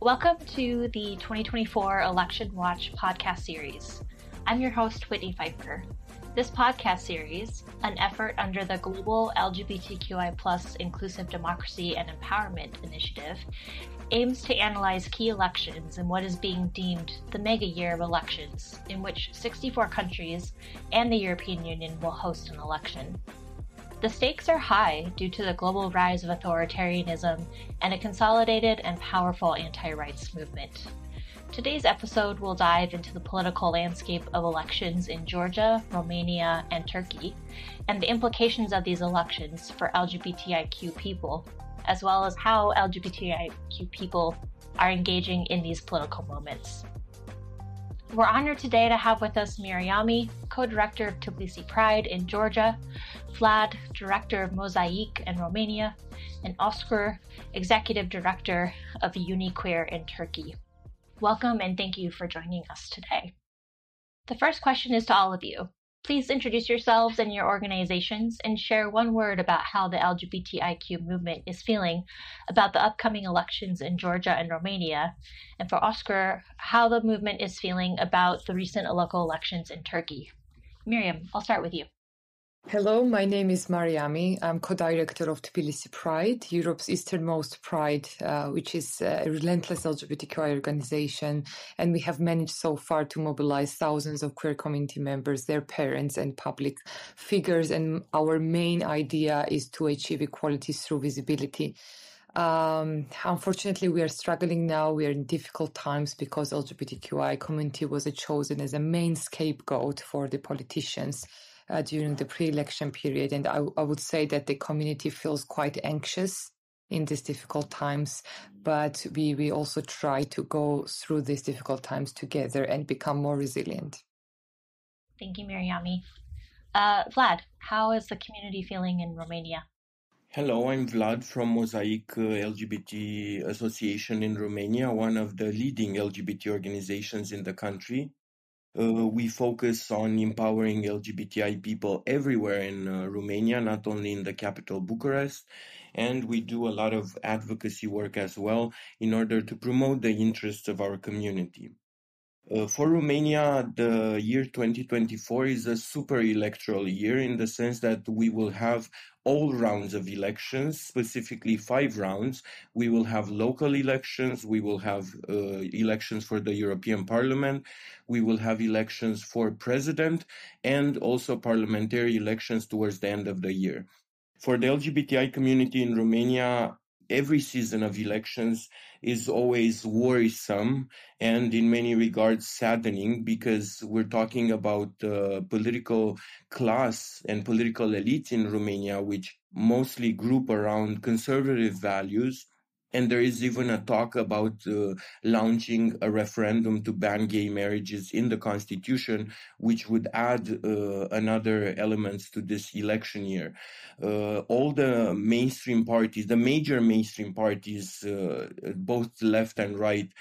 Welcome to the 2024 Election Watch podcast series. I'm your host, Whitney Pfeifer. This podcast series, an effort under the Global LGBTQI+ Inclusive Democracy and Empowerment Initiative, aims to analyze key elections in what is being deemed the mega year of elections, in which 64 countries and the European Union will host an election. The stakes are high due to the global rise of authoritarianism and a consolidated and powerful anti-rights movement. Today's episode will dive into the political landscape of elections in Georgia, Romania, and Turkey, and the implications of these elections for LGBTIQ people, as well as how LGBTIQ people are engaging in these political moments. We're honored today to have with us Mariam, co-director of Tbilisi Pride in Georgia, Vlad, director of MozaiQ in Romania, and Özgür, executive director of ÜniKuir in Turkey. Welcome and thank you for joining us today. The first question is to all of you. Please introduce yourselves and your organizations and share one word about how the LGBTIQ movement is feeling about the upcoming elections in Georgia and Romania, and for Özgür, how the movement is feeling about the recent local elections in Turkey. Mariam, I'll start with you. Hello, my name is Mariam. I'm co-director of Tbilisi Pride, Europe's easternmost pride, which is a relentless LGBTQI organization. And we have managed so far to mobilize thousands of queer community members, their parents and public figures. And our main idea is to achieve equality through visibility. Unfortunately, we are struggling now. We are in difficult times because LGBTQI community was chosen as a main scapegoat for the politicians during the pre-election period. And I would say that the community feels quite anxious in these difficult times, but we also try to go through these difficult times together and become more resilient. Thank you, Mariam. Vlad, how is the community feeling in Romania? Hello, I'm Vlad from MozaiQ LGBT Association in Romania, one of the leading LGBT organizations in the country. We focus on empowering LGBTI people everywhere in Romania, not only in the capital, Bucharest, and we do a lot of advocacy work as well in order to promote the interests of our community. For Romania, the year 2024 is a super electoral year in the sense that we will have all rounds of elections, specifically 5 rounds. We will have local elections, we will have elections for the European Parliament, we will have elections for president, and also parliamentary elections towards the end of the year. For the LGBTI community in Romania, every season of elections is always worrisome and in many regards saddening because we're talking about the political class and political elite in Romania, which mostly group around conservative values. And there is even a talk about launching a referendum to ban gay marriages in the constitution, which would add another elements to this election year. All the mainstream parties, the major mainstream parties, both left and right,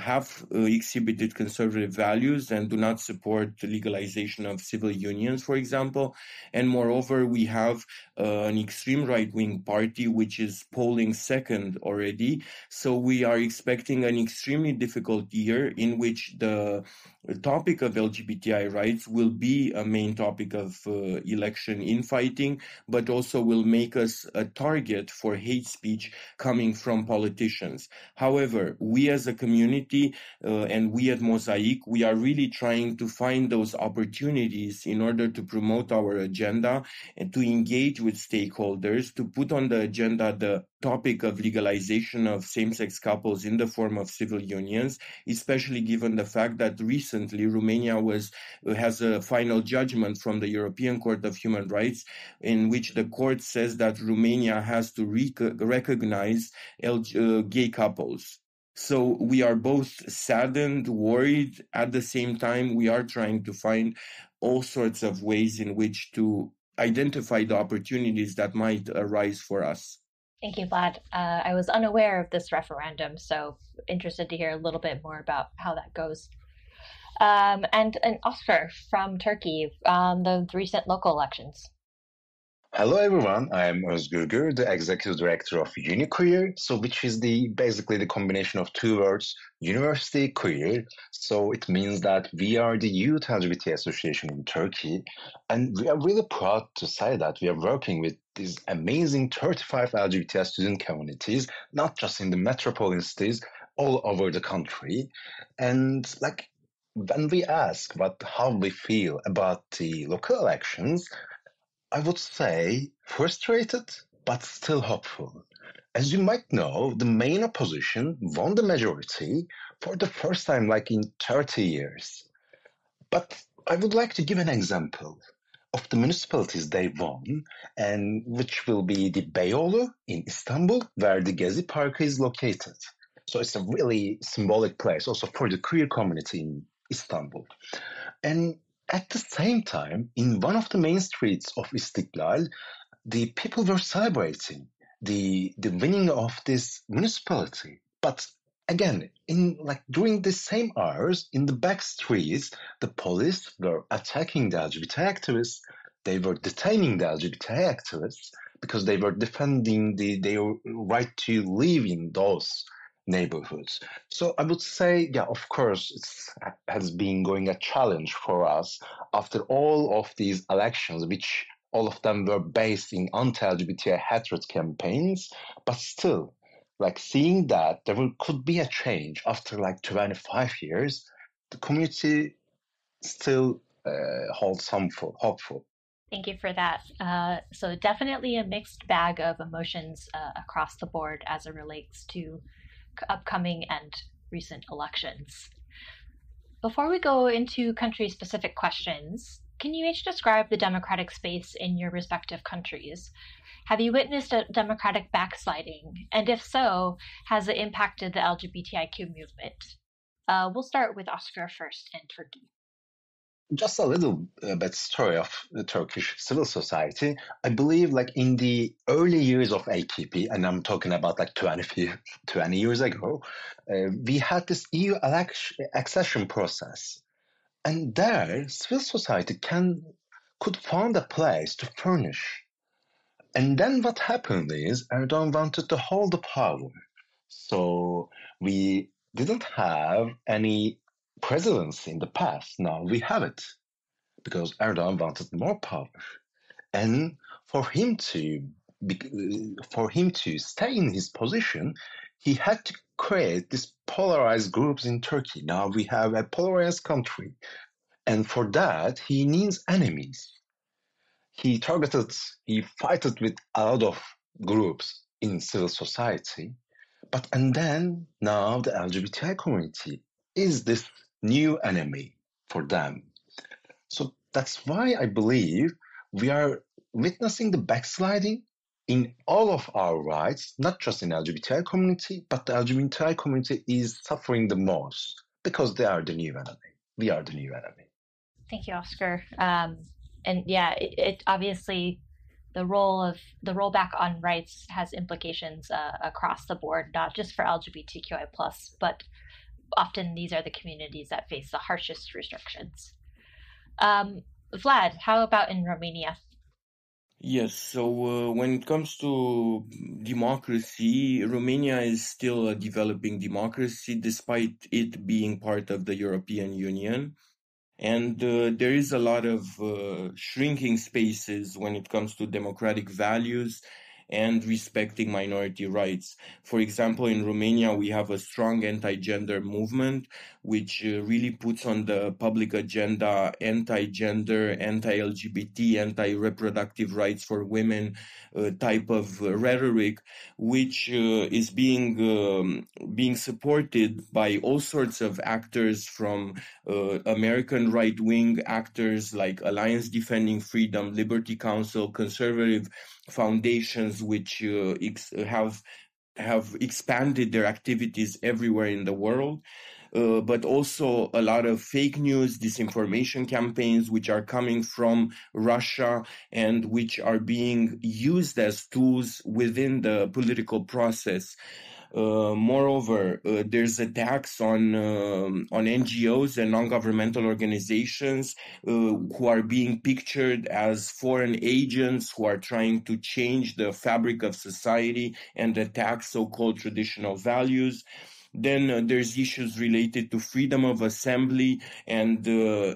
have exhibited conservative values and do not support the legalization of civil unions, for example. And moreover, we have an extreme right-wing party, which is polling second already. So we are expecting an extremely difficult year in which the topic of LGBTI rights will be a main topic of election infighting, but also will make us a target for hate speech coming from politicians. However, we as a community and we at MozaiQ, we are really trying to find those opportunities in order to promote our agenda and to engage with stakeholders, to put on the agenda the topic of legalization of same-sex couples in the form of civil unions, especially given the fact that recently Romania has a final judgment from the European Court of Human Rights in which the court says that Romania has to recognize gay couples. So we are both saddened, worried. At the same time, we are trying to find all sorts of ways in which to identify the opportunities that might arise for us. Thank you, Vlad. I was unaware of this referendum, so interested to hear a little bit more about how that goes. And Özgür from Turkey, the recent local elections. Hello everyone, I am Özgür Gür, the executive director of ÜniKuir, which is basically the combination of two words, university queer. So it means that we are the youth LGBT association in Turkey, and we are really proud to say that we are working with these amazing 35 LGBT student communities, not just in the metropolitan cities, all over the country. And when we ask how we feel about the local elections, I would say frustrated, but still hopeful. As you might know, the main opposition won the majority for the first time in 30 years. But I would like to give an example of the municipalities they won, and which will be the Beyoğlu in Istanbul, where the Gezi Park is located. So it's a really symbolic place also for the queer community in Istanbul. And at the same time, in one of the main streets of Istiklal, the people were celebrating the winning of this municipality. But again, during the same hours, in the back streets, the police were attacking the LGBT activists. They were detaining the LGBT activists because they were defending their right to live in those neighborhoods. So I would say, yeah, of course, it has been going a challenge for us after all of these elections, which all of them were based in anti-LGBTI hatred campaigns, but still, seeing that could be a change after 25 years, the community still holds hopeful. Thank you for that. So definitely a mixed bag of emotions across the board as it relates to upcoming and recent elections. Before we go into country-specific questions, can you each describe the democratic space in your respective countries? Have you witnessed a democratic backsliding? And if so, has it impacted the LGBTIQ movement? We'll start with Oscar first in Turkey. Just a little bit story of the Turkish civil society. I believe in the early years of AKP, and I'm talking about 20 years ago, we had this EU accession process. And there, civil society could find a place to furnish. And then what happened is Erdogan wanted to hold the power. So we didn't have any presidency in the past. Now we have it because Erdogan wanted more power. And for him to stay in his position, he had to create these polarized groups in Turkey. Now we have a polarized country. And for that, he needs enemies. He fighted with a lot of groups in civil society. And then now the LGBTI community is this new enemy for them. So that's why I believe we are witnessing the backsliding in all of our rights, not just in the LGBTI community, but the LGBTI community is suffering the most because they are the new enemy. We are the new enemy. Thank you, Oscar. And yeah, it obviously the rollback on rights has implications across the board, not just for LGBTQI+, but often these are the communities that face the harshest restrictions. Vlad, how about in Romania? Yes, so when it comes to democracy, Romania is still a developing democracy despite it being part of the European Union. And there is a lot of shrinking spaces when it comes to democratic values and respecting minority rights. For example, in Romania, we have a strong anti-gender movement, which really puts on the public agenda anti-gender, anti-LGBT, anti-reproductive rights for women type of rhetoric, which is being supported by all sorts of actors, from American right-wing actors like Alliance Defending Freedom, Liberty Council, conservative foundations, which have expanded their activities everywhere in the world. But also a lot of fake news, disinformation campaigns, which are coming from Russia and which are being used as tools within the political process. Moreover, there's attacks on NGOs and non-governmental organizations who are being pictured as foreign agents who are trying to change the fabric of society and attack so-called traditional values. Then there's issues related to freedom of assembly. And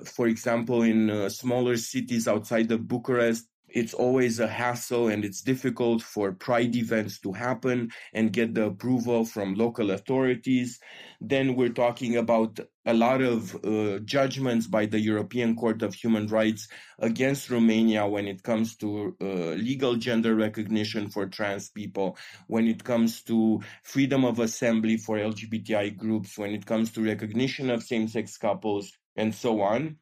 for example, in smaller cities outside of Bucharest, it's always a hassle and it's difficult for pride events to happen and get the approval from local authorities. Then we're talking about a lot of judgments by the European Court of Human Rights against Romania when it comes to legal gender recognition for trans people, when it comes to freedom of assembly for LGBTI groups, when it comes to recognition of same-sex couples, and so on.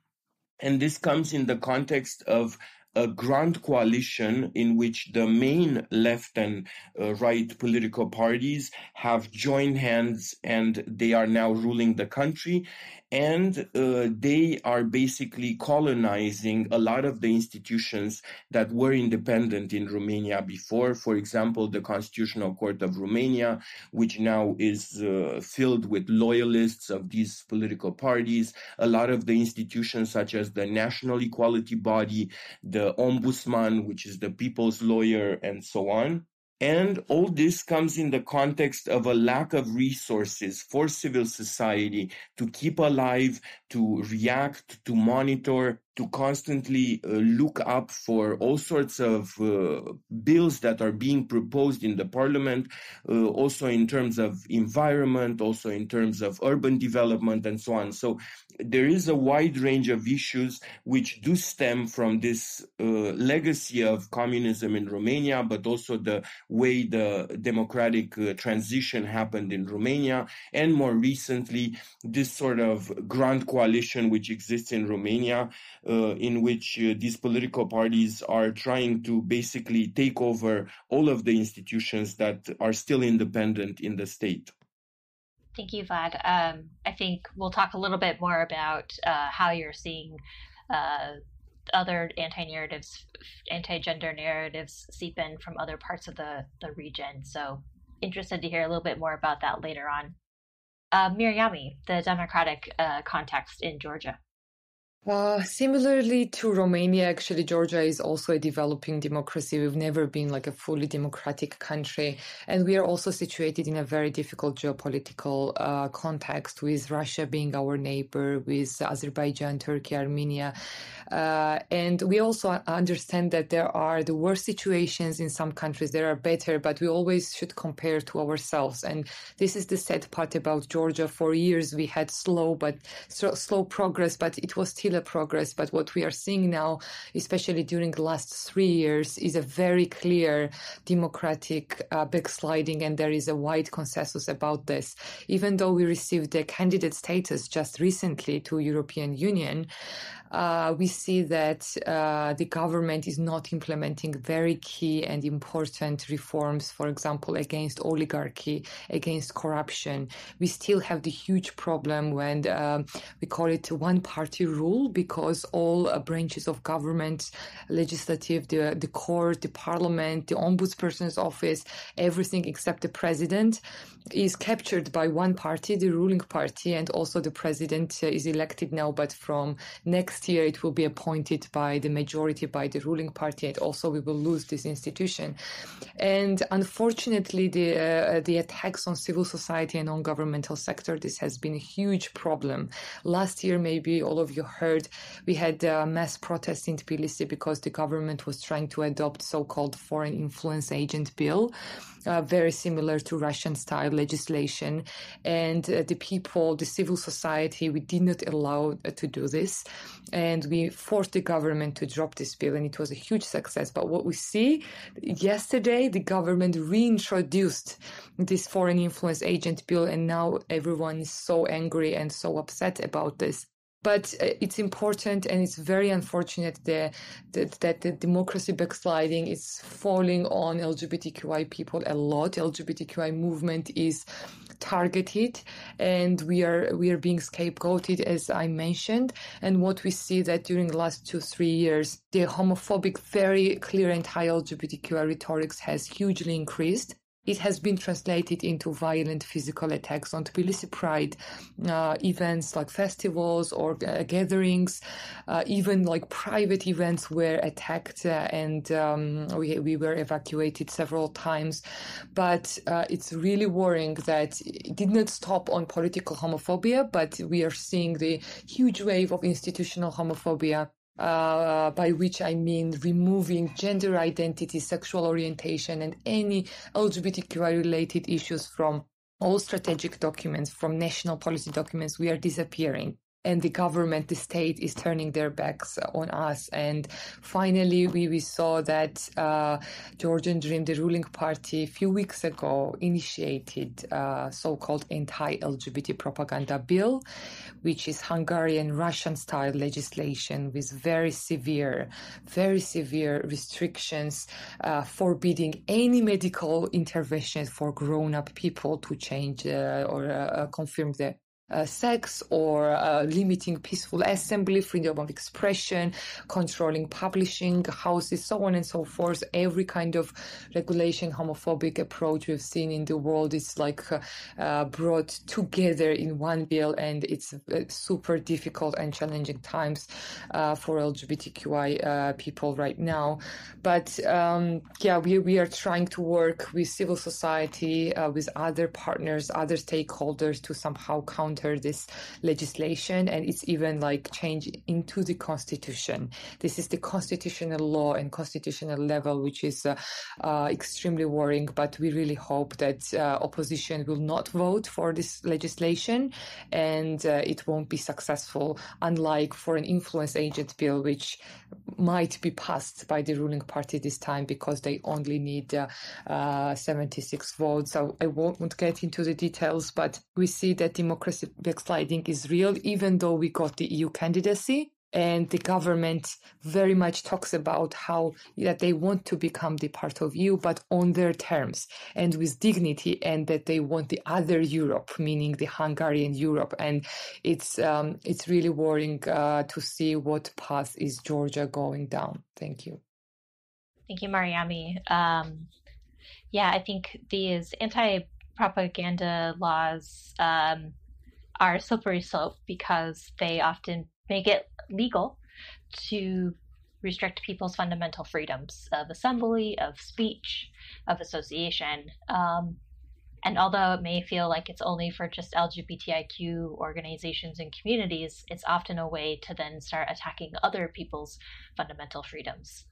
And this comes in the context of a grand coalition in which the main left and right political parties have joined hands and they are now ruling the country. And they are basically colonizing a lot of the institutions that were independent in Romania before. For example, the Constitutional Court of Romania, which now is filled with loyalists of these political parties. A lot of the institutions such as the National Equality Body, the Ombudsman, which is the people's lawyer, and so on. And all this comes in the context of a lack of resources for civil society to keep alive, to react, to monitor, to constantly look up for all sorts of bills that are being proposed in the parliament, also in terms of environment, also in terms of urban development, and so on. So there is a wide range of issues which do stem from this legacy of communism in Romania, but also the way the democratic transition happened in Romania, and more recently, this sort of grand coalition which exists in Romania, in which these political parties are trying to basically take over all of the institutions that are still independent in the state. Thank you, Vlad. I think we'll talk a little bit more about how you're seeing other anti-gender narratives seep in from other parts of the region. So interested to hear a little bit more about that later on. Mariami, the democratic context in Georgia. Similarly to Romania, actually, Georgia is also a developing democracy. We've never been like a fully democratic country. And we are also situated in a very difficult geopolitical context, with Russia being our neighbor, with Azerbaijan, Turkey, Armenia. And we also understand that there are the worst situations in some countries. There are better, but we always should compare to ourselves. And this is the sad part about Georgia. For years, we had slow progress, but it was still a progress. But what we are seeing now, especially during the last 3 years, is a very clear democratic backsliding, and there is a wide consensus about this. Even though we received the candidate status just recently to European Union, we see that the government is not implementing very key and important reforms, for example, against oligarchy, against corruption. We still have the huge problem when we call it one-party rule, because all branches of government, legislative, the court, the parliament, the ombudsperson's office, everything except the president is captured by one party, the ruling party, and also the president is elected now, but from next year it will be appointed by the majority, by the ruling party, and also we will lose this institution. And unfortunately, the attacks on civil society and non-governmental sector, this has been a huge problem. Last year, maybe all of you heard, we had mass protests in Tbilisi because the government was trying to adopt so-called foreign influence agent bill, very similar to Russian-style legislation. And the people, the civil society, we did not allow to do this. And we forced the government to drop this bill, and it was a huge success. But what we see, yesterday, the government reintroduced this foreign influence agent bill, and now everyone is so angry and so upset about this. But it's important, and it's very unfortunate that the democracy backsliding is falling on LGBTQI people a lot. LGBTQI movement is targeted, and we are being scapegoated, as I mentioned. And what we see that during the last 2-3 years, the homophobic, very clear anti-LGBTQI rhetoric has hugely increased. it has been translated into violent physical attacks on Tbilisi Pride events like festivals or gatherings, even like private events were attacked and we were evacuated several times. But it's really worrying that it did not stop on political homophobia, but we are seeing the huge wave of institutional homophobia. By which I mean removing gender identity, sexual orientation, and any LGBTQI-related issues from all strategic documents, from national policy documents. We are disappearing. And the government, the state is turning their backs on us. And finally, we saw that Georgian Dream, the ruling party, a few weeks ago initiated so-called anti-LGBT propaganda bill, which is Hungarian Russian-style legislation with very severe restrictions forbidding any medical intervention for grown-up people to change or confirm their sex, or limiting peaceful assembly, freedom of expression, controlling publishing houses, so on and so forth. Every kind of regulation, homophobic approach we've seen in the world is like brought together in one bill, and it's super difficult and challenging times for LGBTQI people right now. But we are trying to work with civil society, with other partners, other stakeholders to somehow counter this legislation, and it's even like change into the constitution. This is the constitutional law and constitutional level, which is extremely worrying, but we really hope that opposition will not vote for this legislation and it won't be successful, unlike for an influence agent bill, which might be passed by the ruling party this time because they only need 76 votes. So I won't get into the details, but we see that democracy backsliding is real, even though we got the EU candidacy. And the government very much talks about how that they want to become the part of EU, but on their terms and with dignity, and that they want the other Europe, meaning the Hungarian Europe. And it's really worrying to see what path is Georgia going down. Thank you. Thank you, Mariami. I think these anti-propaganda laws are a slippery slope because they often make it legal to restrict people's fundamental freedoms of assembly, of speech, of association. And although it may feel like it's only for just LGBTIQ organizations and communities, it's often a way to then start attacking other people's fundamental freedoms.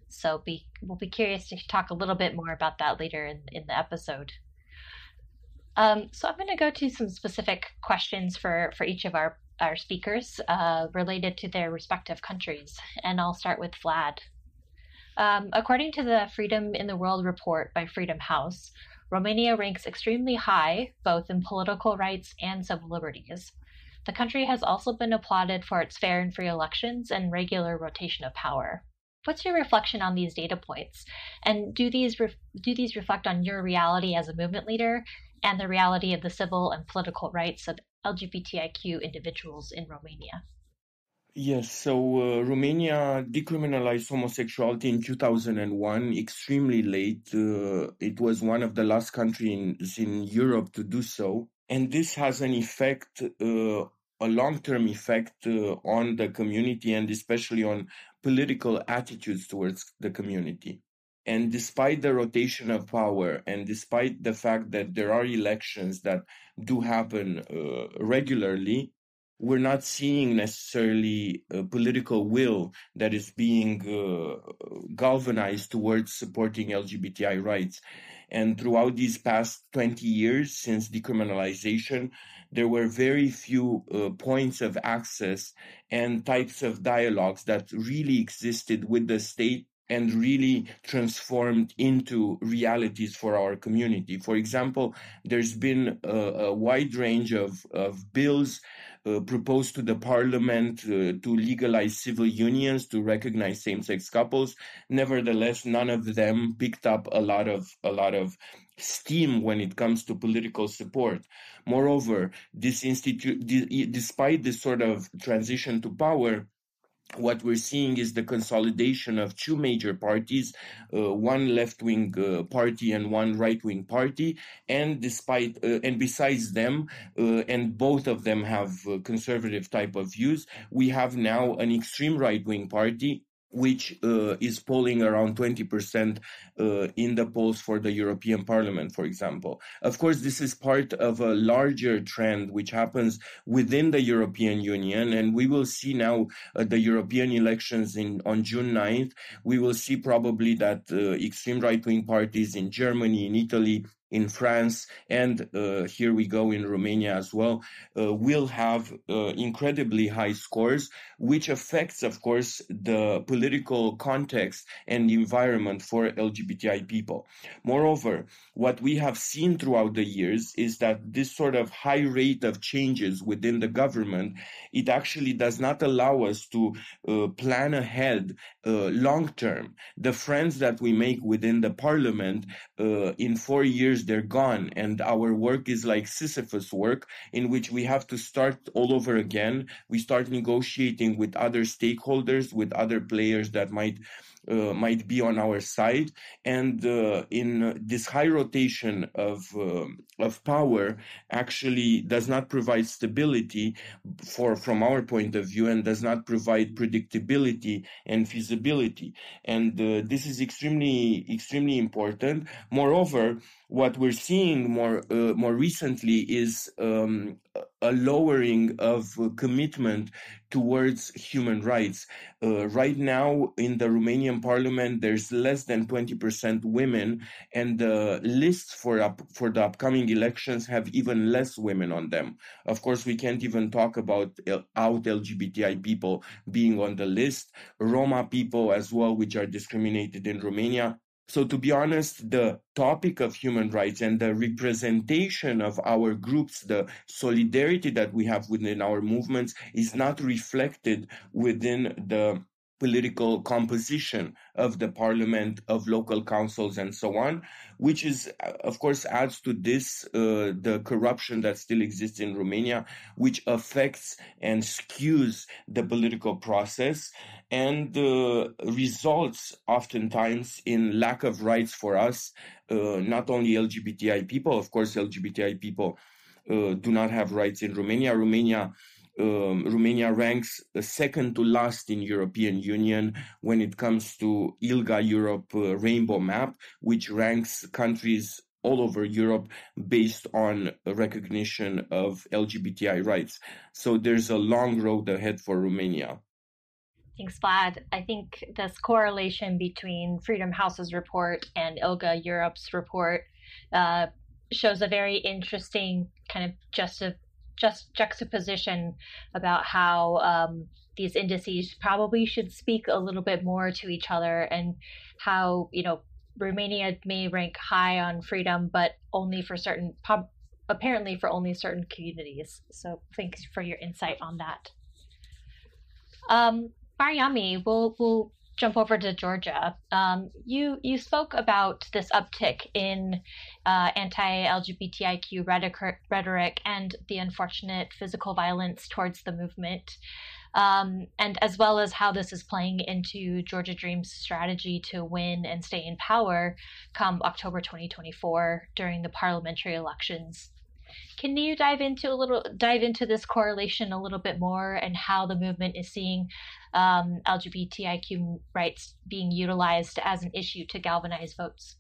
So we'll be curious to talk a little bit more about that later in the episode. So I'm going to go to some specific questions for each of our speakers related to their respective countries. And I'll start with Vlad. According to the Freedom in the World report by Freedom House, Romania ranks extremely high, both in political rights and civil liberties. The country has also been applauded for its fair and free elections and regular rotation of power. What's your reflection on these data points? And do these reflect on your reality as a movement leader and the reality of the civil and political rights of LGBTIQ individuals in Romania? Yes, so Romania decriminalized homosexuality in 2001, extremely late. It was one of the last countries in Europe to do so. And this has an effect, a long-term effect on the community, and especially on political attitudes towards the community. And despite the rotation of power, and despite the fact that there are elections that do happen regularly, we're not seeing necessarily a political will that is being galvanized towards supporting LGBTI rights. And throughout these past 20 years since decriminalization, there were very few points of access and types of dialogues that really existed with the state and really transformed into realities for our community. For example, there's been a wide range of bills proposed to the parliament to legalize civil unions, to recognize same-sex couples. Nevertheless, none of them picked up a lot of steam when it comes to political support. Moreover, despite this sort of transition to power, what we're seeing is the consolidation of two major parties, one left-wing party and one right-wing party, and besides them, and both of them have conservative type of views, we have now an extreme right-wing party which is polling around 20% in the polls for the European Parliament, for example. Of course, this is part of a larger trend which happens within the European Union, and we will see now the European elections on June 9th. We will see probably that extreme right-wing parties in Germany, in Italy, in France, and here we go in Romania as well, will have incredibly high scores, which affects, of course, the political context and environment for LGBTI people. Moreover, what we have seen throughout the years is that this sort of high rate of changes within the government, it actually does not allow us to plan ahead long term. The friends that we make within the parliament, in 4 years, they're gone, and our work is like Sisyphus work, in which we have to start all over again. We start negotiating with other stakeholders, with other players that might be on our side, and in this high rotation of power actually does not provide stability from our point of view, and does not provide predictability and feasibility. And this is extremely important. Moreover, what we're seeing more recently is a lowering of commitment towards human rights. Right now in the Romanian parliament, there's less than 20% women, and the lists for the upcoming elections have even less women on them. Of course, we can't even talk about out LGBTI people being on the list, Roma people as well, which are discriminated in Romania. So to be honest, the topic of human rights and the representation of our groups, the solidarity that we have within our movements, is not reflected within the political composition of the parliament, of local councils, and so on, which is, of course, adds to this the corruption that still exists in Romania, which affects and skews the political process, and results oftentimes in lack of rights for us, not only LGBTI people. Of course, LGBTI people do not have rights in Romania. Romania ranks second to last in European Union when it comes to ILGA Europe Rainbow Map, which ranks countries all over Europe based on recognition of LGBTI rights. So there's a long road ahead for Romania. Thanks, Vlad. I think this correlation between Freedom House's report and ILGA Europe's report shows a very interesting kind of juxtaposition about how these indices probably should speak a little bit more to each other, and how, Romania may rank high on freedom, but only for apparently for only certain communities. So thanks for your insight on that. Mariami, we'll jump over to Georgia. You spoke about this uptick in anti-LGBTIQ rhetoric and the unfortunate physical violence towards the movement, and as well as how this is playing into Georgia Dream's strategy to win and stay in power come October 2024 during the parliamentary elections. Can you dive into this correlation a little bit more, and how the movement is seeing LGBTIQ rights being utilized as an issue to galvanize votes?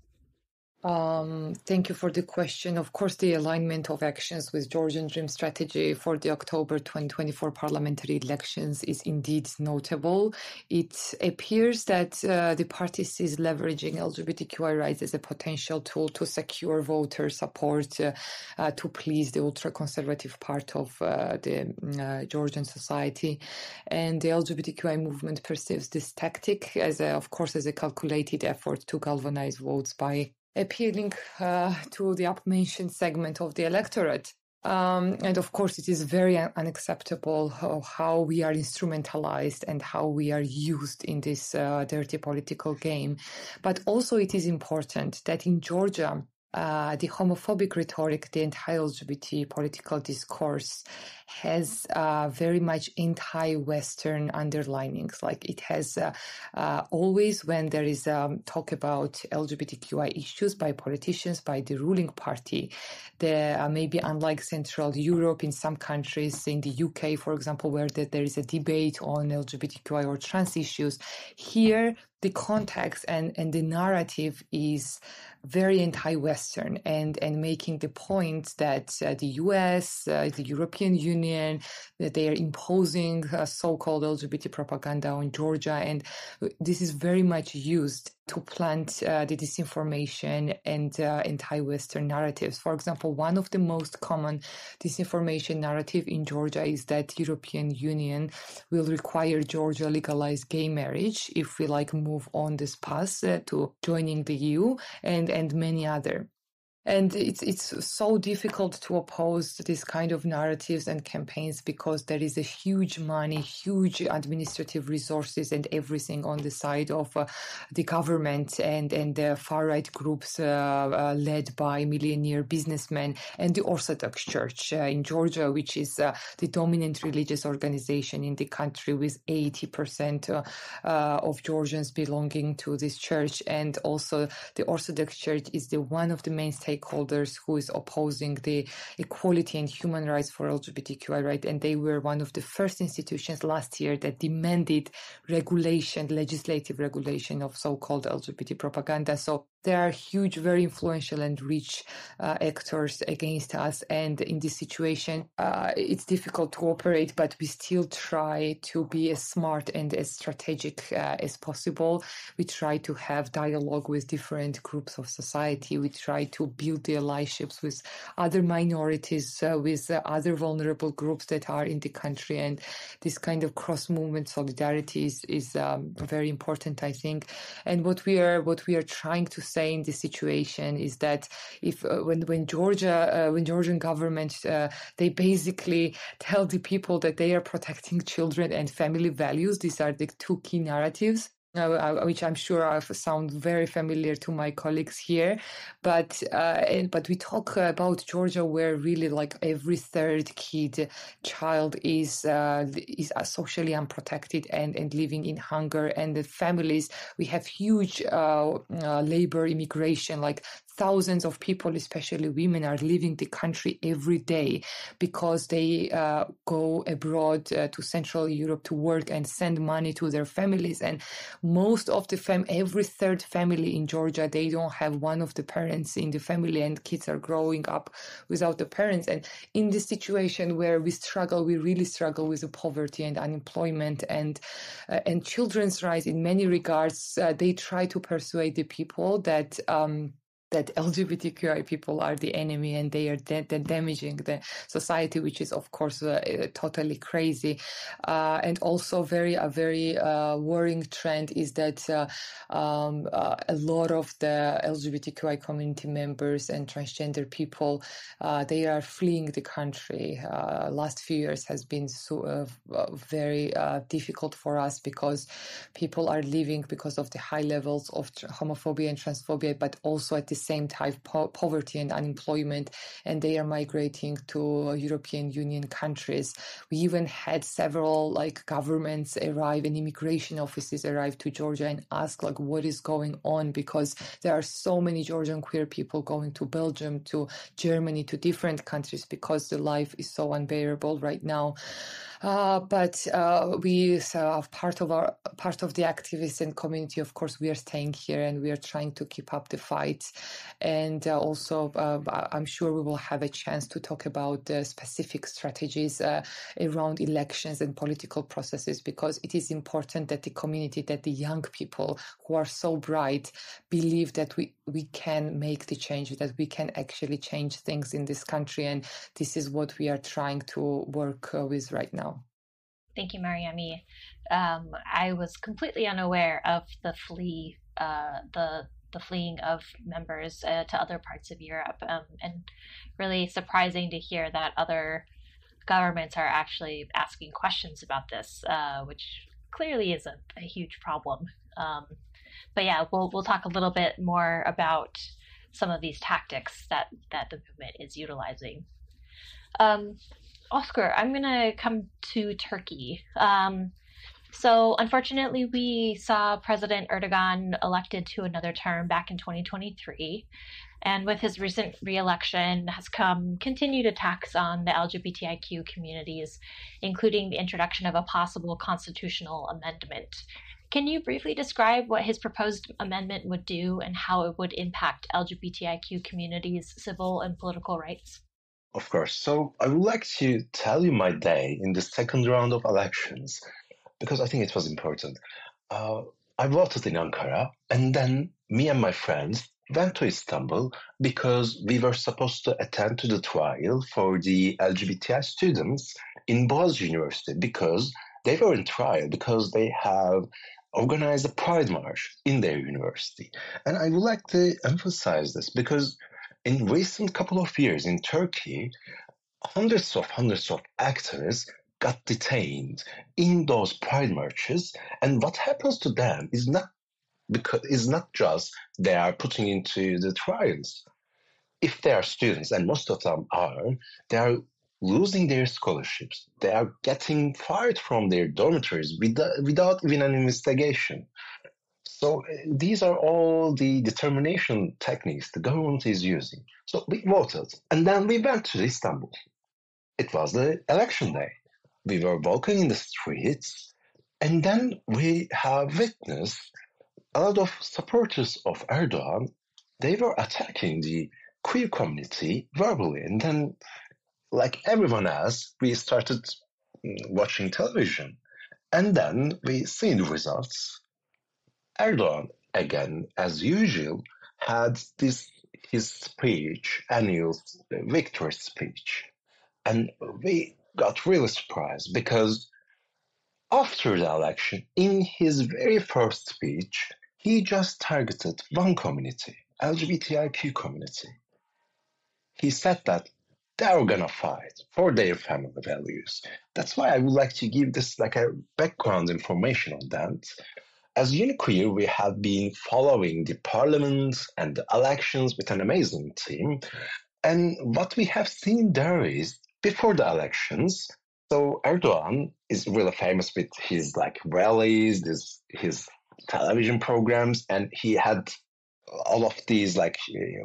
Thank you for the question. Of course, the alignment of actions with Georgian Dream strategy for the October 2024 parliamentary elections is indeed notable. It appears that the party sees leveraging LGBTQI rights as a potential tool to secure voter support to please the ultra-conservative part of the Georgian society. And the LGBTQI movement perceives this tactic as a calculated effort to galvanize votes by appealing to the up-mentioned segment of the electorate. And of course, it is very unacceptable how we are instrumentalized and how we are used in this dirty political game. But also it is important that in Georgia, the homophobic rhetoric, the anti-LGBT political discourse has very much anti-Western underlinings. Like it has always, when there is talk about LGBTQI issues by politicians, by the ruling party, there maybe unlike Central Europe, in some countries, in the UK, for example, where there is a debate on LGBTQI or trans issues, here the context and the narrative is very anti-Western and making the point that the US, the European Union, that they are imposing so-called LGBT propaganda on Georgia. And this is very much used to plant the disinformation and anti-Western narratives. For example, one of the most common disinformation narrative in Georgia is that European Union will require Georgia legalize gay marriage if we move on this path to joining the EU and many other. And it's so difficult to oppose this kind of narratives and campaigns because there is a huge money, huge administrative resources and everything on the side of the government and the far-right groups led by millionaire businessmen and the Orthodox Church in Georgia, which is the dominant religious organization in the country with 80% of Georgians belonging to this church. And also the Orthodox Church is one of the main stakeholders who is opposing the equality and human rights for LGBTQI, right? And they were one of the first institutions last year that demanded legislative regulation of so-called LGBT propaganda. So there are huge, very influential and rich actors against us. And in this situation, it's difficult to operate, but we still try to be as smart and as strategic as possible. We try to have dialogue with different groups of society. We try to build the allyships with other minorities, with other vulnerable groups that are in the country. And this kind of cross-movement solidarity is very important, I think. And what we are trying to say in this situation is that if when Georgian government they basically tell the people that they are protecting children and family values, these are the two key narratives, which I'm sure sound very familiar to my colleagues here, but we talk about Georgia, where really every third child is socially unprotected and living in hunger, and the families, we have huge labor immigration, thousands of people, especially women, are leaving the country every day because they go abroad to Central Europe to work and send money to their families. And most of the every third family in Georgia, they don't have one of the parents in the family, and kids are growing up without the parents. And in this situation where we really struggle with the poverty and unemployment and children's rights in many regards, they try to persuade the people that LGBTQI people are the enemy and they are damaging the society, which is of course totally crazy. And also a very worrying trend is that a lot of the LGBTQI community members and transgender people, they are fleeing the country. Last few years has been very difficult for us because people are leaving because of the high levels of homophobia and transphobia, but also at the same time poverty and unemployment, and they are migrating to European Union countries. We even had several governments arrive and immigration offices arrive to Georgia and ask what is going on, because there are so many Georgian queer people going to Belgium, to Germany, to different countries because the life is so unbearable right now. But we part of the activists and community, of course, we are staying here and we are trying to keep up the fight. And also, I'm sure we will have a chance to talk about the specific strategies around elections and political processes, because it is important that the community, that the young people who are so bright believe that we can make the change, that we can actually change things in this country. And this is what we are trying to work with right now. Thank you, Mariam. I was completely unaware of the fleeing of members to other parts of Europe, and really surprising to hear that other governments are actually asking questions about this, which clearly is a huge problem. But yeah, we'll talk a little bit more about some of these tactics that the movement is utilizing. Özgür, I'm going to come to Turkey. So unfortunately, we saw President Erdogan elected to another term back in 2023. And with his recent re-election has come continued attacks on the LGBTIQ communities, including the introduction of a possible constitutional amendment. Can you briefly describe what his proposed amendment would do and how it would impact LGBTIQ communities' civil and political rights? Of course. So I would like to tell you my day in the second round of elections, because I think it was important. I voted in Ankara, and then me and my friends went to Istanbul because we were supposed to attend to the trial for the LGBTI students in Boğaziçi University, because they were in trial because they have organized a pride march in their university. And I would like to emphasize this because in recent couple of years in Turkey, hundreds of activists got detained in those pride marches, and what happens to them is not just they are putting into the trials. If they are students, and most of them are, they are losing their scholarships. They are getting fired from their dormitories without even an investigation. So these are all the determination techniques the government is using. So we voted, and then we went to Istanbul. It was the election day. We were walking in the streets, and then we have witnessed a lot of supporters of Erdogan. They were attacking the queer community verbally, and then, like everyone else, we started watching television, and then we see the results. Erdogan, again, as usual, had his speech, annual victory speech, and we got really surprised because after the election, in his very first speech, he just targeted one community, LGBTIQ community. He said that they're gonna fight for their family values. That's why I would like to give this like a background information on that. As ÜniKuir, we have been following the parliament and the elections with an amazing team. And what we have seen there is, before the elections, so Erdogan is really famous with his like rallies, his television programs, and he had all of these like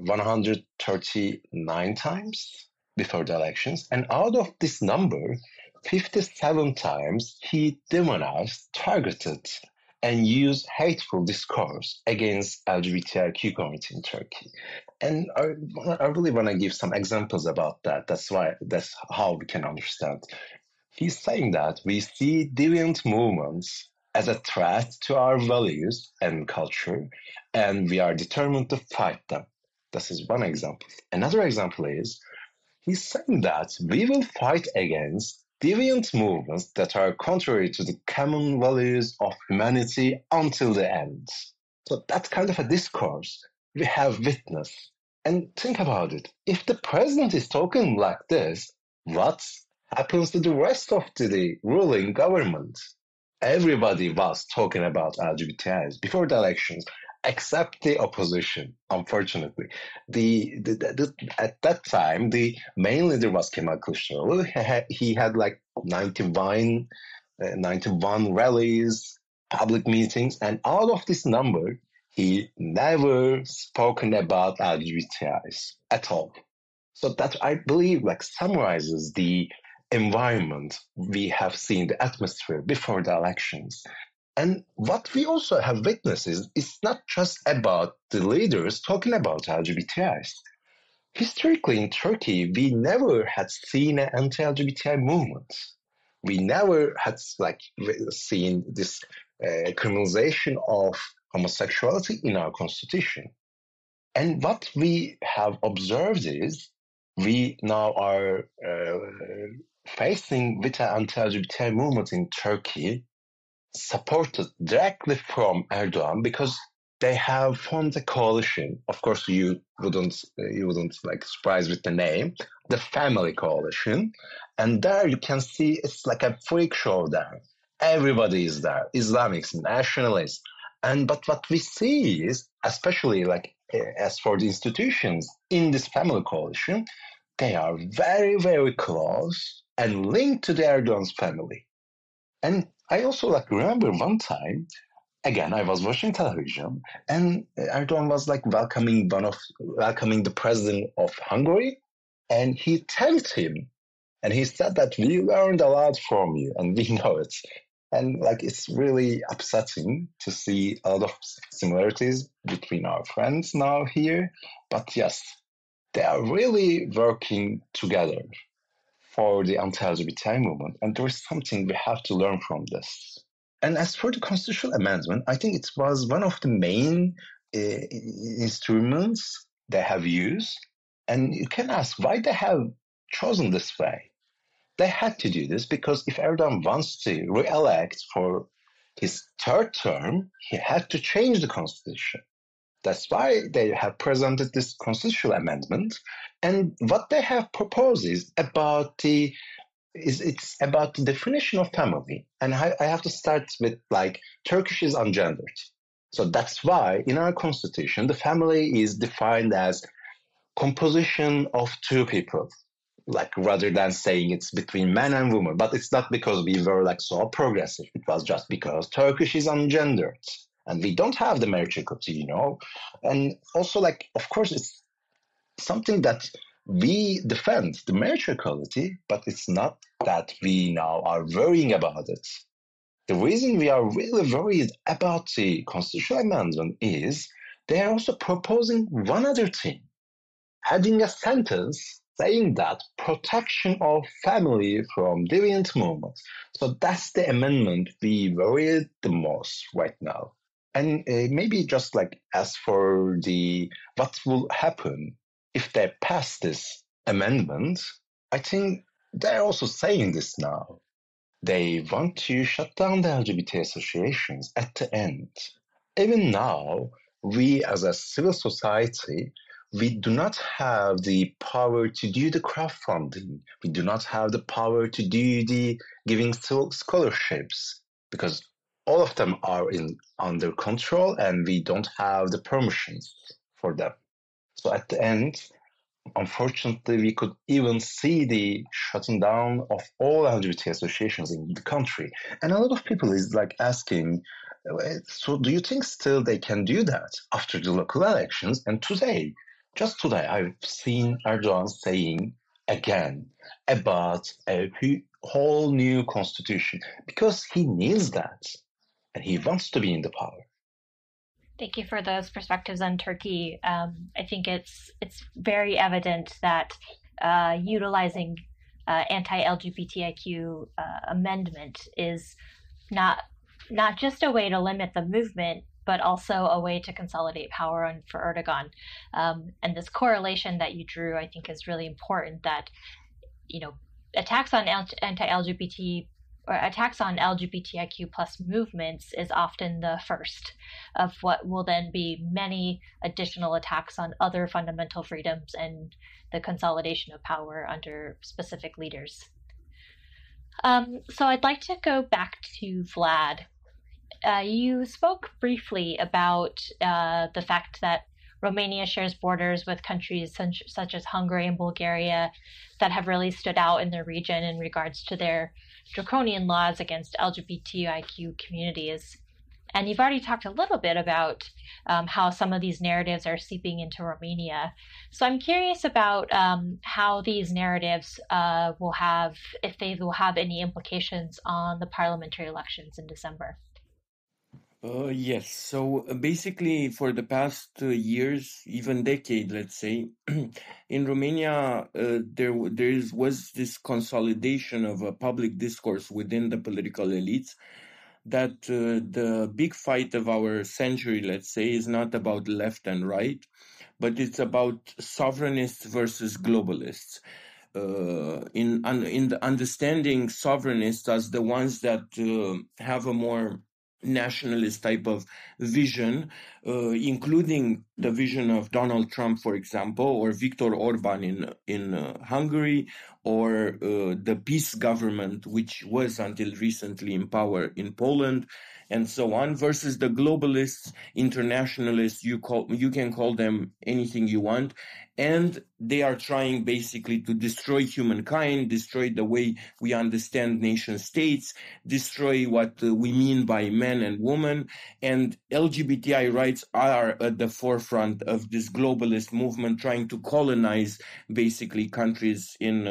139 times before the elections. And out of this number, 57 times he demonized, targeted, and used hateful discourse against LGBTIQ community in Turkey. And I really want to give some examples about that. That's how we can understand. He's saying that we see deviant movements as a threat to our values and culture, and we are determined to fight them. This is one example. Another example is he's saying that we will fight against deviant movements that are contrary to the common values of humanity until the end. So that's kind of a discourse we have witnessed. And think about it. If the president is talking like this, what happens to the rest of the ruling government? Everybody was talking about LGBTIs before the elections, except the opposition, unfortunately. At that time, the main leader was Kemal Kılıçdaroğlu. He had like 91 rallies, public meetings, and out of this number, he never spoken about LGBTIs at all. So that, I believe, like summarizes the environment we have seen, the atmosphere before the elections. And what we also have witnessed is it's not just about the leaders talking about LGBTIs. Historically in Turkey, we never had seen an anti-LGBTI movement. We never had seen this criminalization of homosexuality in our constitution. And what we have observed is we now are facing with an anti-LGBTI movement in Turkey, supported directly from Erdogan, because they have formed a coalition. Of course, you wouldn't like surprised with the name, the Family Coalition, and there you can see it's like a freak show there. Everybody is there, Islamics, nationalists, but what we see is, especially like as for the institutions in this family coalition, they are very, very close and linked to the Erdogan's family. And I also remember one time, again, I was watching television, and Erdogan was welcoming the president of Hungary, and he thanked him, and he said that we learned a lot from you, and we know it. And it's really upsetting to see a lot of similarities between our friends now here. But yes, they are really working together for the anti-LGBTI movement. And there is something we have to learn from this. And as for the constitutional amendment, I think it was one of the main instruments they have used. And you can ask why they have chosen this way. They had to do this because if Erdogan wants to re-elect for his third term, he had to change the constitution. That's why they have presented this constitutional amendment. And what they have proposed is about the definition of family. And I have to start with Turkish is ungendered. So that's why in our constitution, the family is defined as composition of two people. Rather than saying it's between man and woman. But it's not because we were so progressive. It was just because Turkish is ungendered. And we don't have the marriage equality, And also, of course, it's something that we defend, the marriage equality, but it's not that we now are worrying about it. The reason we are really worried about the constitutional amendment is they are also proposing one other thing, adding a sentence saying that protection of family from deviant movements. So that's the amendment we worry the most right now. And maybe just as for what will happen if they pass this amendment, I think they're also saying this now. They want to shut down the LGBT associations at the end. Even now, we as a civil society, we do not have the power to do the crowdfunding. We do not have the power to do the giving scholarships because all of them are under control and we don't have the permissions for them. So at the end, unfortunately, we could even see the shutting down of all LGBT associations in the country. And a lot of people is asking, so do you think still they can do that after the local elections? And just today, I've seen Erdogan saying again about a whole new constitution because he needs that and he wants to be in the power. Thank you for those perspectives on Turkey. I think it's very evident that utilizing anti-LGBTIQ amendment is not just a way to limit the movement, but also a way to consolidate power for Erdogan. And this correlation that you drew, I think, is really important. That attacks on anti-LGBT or attacks on LGBTIQ plus movements is often the first of what will then be many additional attacks on other fundamental freedoms and the consolidation of power under specific leaders. So I'd like to go back to Vlad. You spoke briefly about the fact that Romania shares borders with countries such as Hungary and Bulgaria that have really stood out in the region in regards to their draconian laws against LGBTIQ communities. And you've already talked a little bit about how some of these narratives are seeping into Romania. So I'm curious about how these narratives if they will have any implications on the parliamentary elections in December. Yes. So basically, for the past years, even decade, let's say, in Romania, there was this consolidation of a public discourse within the political elites that the big fight of our century, let's say, is not about left and right, but it's about sovereignists versus globalists. In the understanding sovereignists as the ones that have a more nationalist type of vision, including the vision of Donald Trump, for example, or Viktor Orban in Hungary, or the peace government, which was until recently in power in Poland, and so on, versus the globalists, internationalists. You can call them anything you want, and they are trying basically to destroy humankind, destroy the way we understand nation states, destroy what we mean by men and women. And LGBTI rights are at the forefront of this globalist movement, trying to colonize basically countries in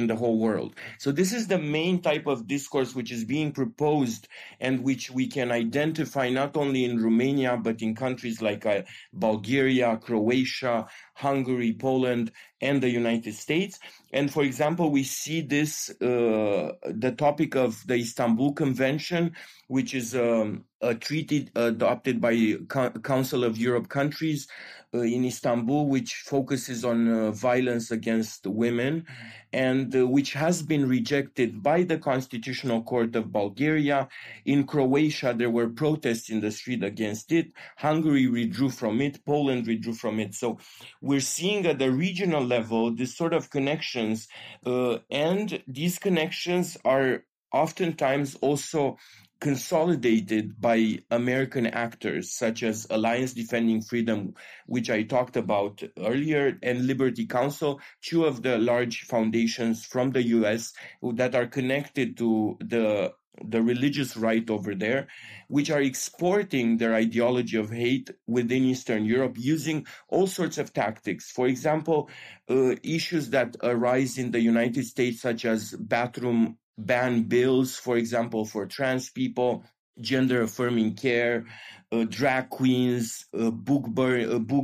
the whole world. So this is the main type of discourse which is being proposed, and which we can identify not only in Romania, but in countries like Bulgaria, Croatia, Hungary, Poland, and the United States. And for example, we see this, the topic of the Istanbul Convention, which is a treaty adopted by Council of Europe countries in Istanbul, which focuses on violence against women, and which has been rejected by the Constitutional Court of Bulgaria. In Croatia, there were protests in the street against it. Hungary withdrew from it. Poland withdrew from it. So we're seeing at the regional level this sort of connections, and these connections are oftentimes also consolidated by American actors such as Alliance Defending Freedom, which I talked about earlier, and Liberty Counsel, two of the large foundations from the US that are connected to the religious right over there, which are exporting their ideology of hate within Eastern Europe using all sorts of tactics. For example, issues that arise in the United States, such as bathroom ban bills, for example, for trans people, gender affirming care, drag queens, book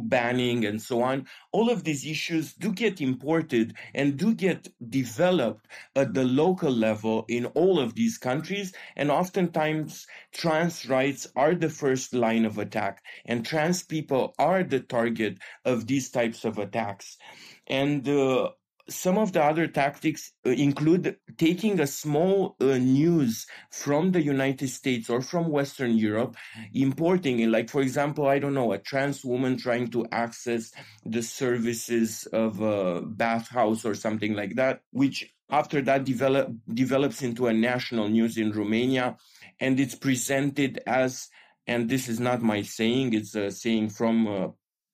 banning, and so on. All of these issues do get imported and do get developed at the local level in all of these countries. And oftentimes trans rights are the first line of attack, and trans people are the target of these types of attacks. And some of the other tactics include taking a small news from the United States or from Western Europe, importing it. Like, for example, I don't know, a trans woman trying to access the services of a bathhouse or something like that, which after that develops into a national news in Romania, and it's presented as, and this is not my saying, it's a saying from a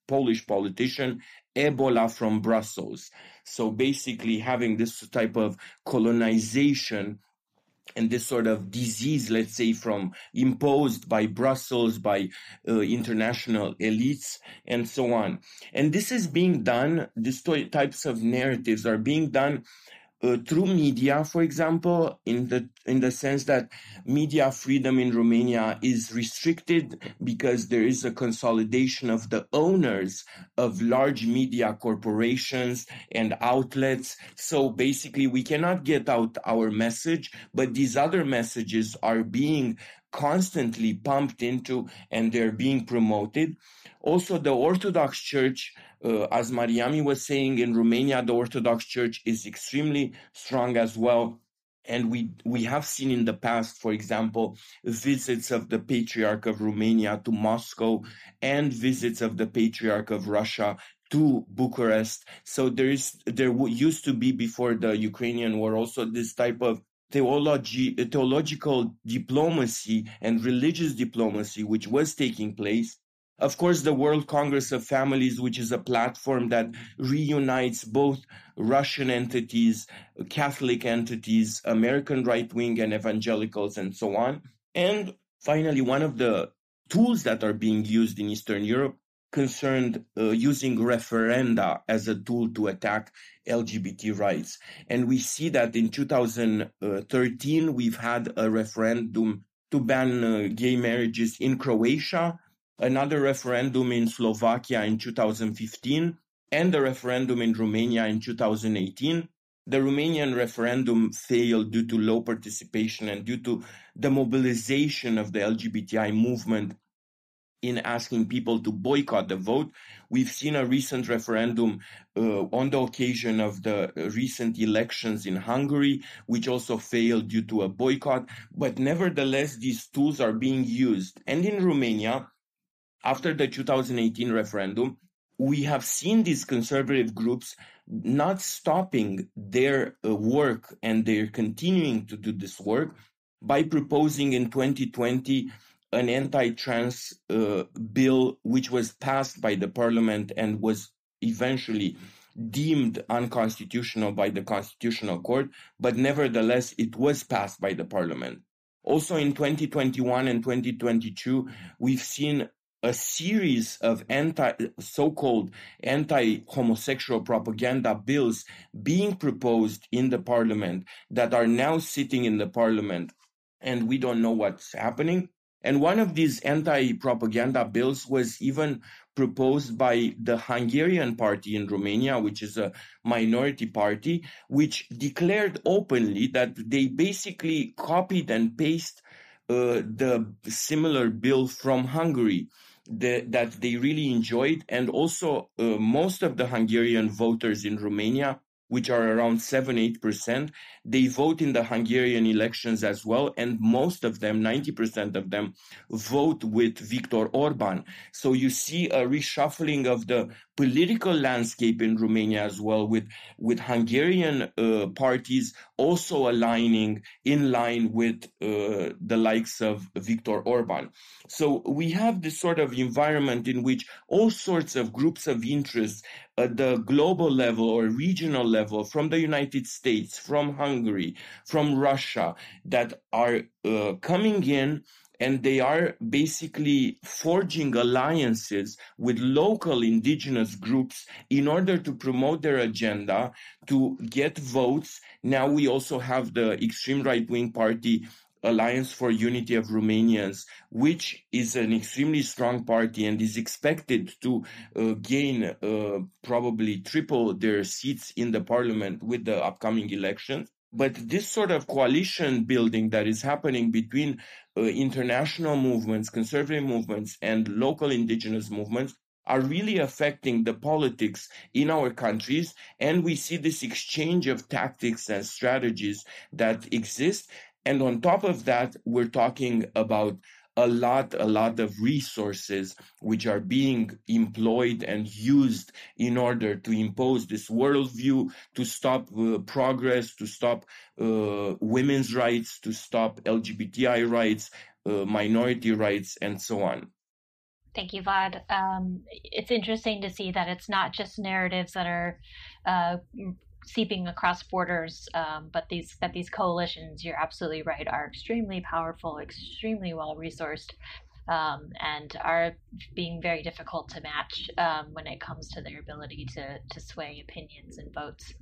Polish politician, Ebola from Brussels. So basically having this type of colonization and this sort of disease, let's say, from imposed by Brussels, by international elites, and so on. And this is being done, these types of narratives are being done through media, for example, in the sense that media freedom in Romania is restricted because there is a consolidation of the owners of large media corporations and outlets. So basically, we cannot get out our message, but these other messages are being constantly pumped into, and they're being promoted. Also, the Orthodox Church, as Mariami was saying, in Romania, the Orthodox Church is extremely strong as well. And we have seen in the past, for example, visits of the Patriarch of Romania to Moscow and visits of the Patriarch of Russia to Bucharest. So there used to be, before the Ukrainian war, also this type of theological diplomacy and religious diplomacy, which was taking place. Of course, the World Congress of Families, which is a platform that reunites both Russian entities, Catholic entities, American right-wing and evangelicals, and so on. And finally, one of the tools that are being used in Eastern Europe concerned using referenda as a tool to attack LGBT rights. And we see that in 2013, we've had a referendum to ban gay marriages in Croatia, another referendum in Slovakia in 2015, and a referendum in Romania in 2018. The Romanian referendum failed due to low participation and due to the mobilization of the LGBTI movement in asking people to boycott the vote. We've seen a recent referendum on the occasion of the recent elections in Hungary, which also failed due to a boycott. But nevertheless, these tools are being used. And in Romania, after the 2018 referendum, we have seen these conservative groups not stopping their work, and they're continuing to do this work by proposing in 2020 an anti-trans bill, which was passed by the parliament and was eventually deemed unconstitutional by the Constitutional Court, but nevertheless it was passed by the parliament. Also in 2021 and 2022, we've seen a series of so-called anti-homosexual propaganda bills being proposed in the parliament that are now sitting in the parliament, and we don't know what's happening. And one of these anti-propaganda bills was even proposed by the Hungarian party in Romania, which is a minority party, which declared openly that they basically copied and pasted the similar bill from Hungary that they really enjoyed. And also most of the Hungarian voters in Romania, which are around 7-8%, they vote in the Hungarian elections as well. And most of them, 90% of them, vote with Viktor Orban. So you see a reshuffling of the political landscape in Romania as well, with Hungarian parties also aligning in line with the likes of Viktor Orban. So we have this sort of environment in which all sorts of groups of interest at the global level or regional level, from the United States, from Hungary, from Russia, that are coming in, and they are basically forging alliances with local indigenous groups in order to promote their agenda, to get votes. Now we also have the extreme right-wing party Alliance for Unity of Romanians, which is an extremely strong party and is expected to gain probably triple their seats in the parliament with the upcoming elections. But this sort of coalition building that is happening between international movements, conservative movements, and local indigenous movements are really affecting the politics in our countries. And we see this exchange of tactics and strategies that exist. And on top of that, we're talking about a lot of resources which are being employed and used in order to impose this worldview, to stop progress, to stop women's rights, to stop LGBTI rights, minority rights, and so on. Thank you, Vlad. It's interesting to see that it's not just narratives that are seeping across borders, but these coalitions, you're absolutely right, are extremely powerful, extremely well-resourced, and are being very difficult to match when it comes to their ability to sway opinions and votes.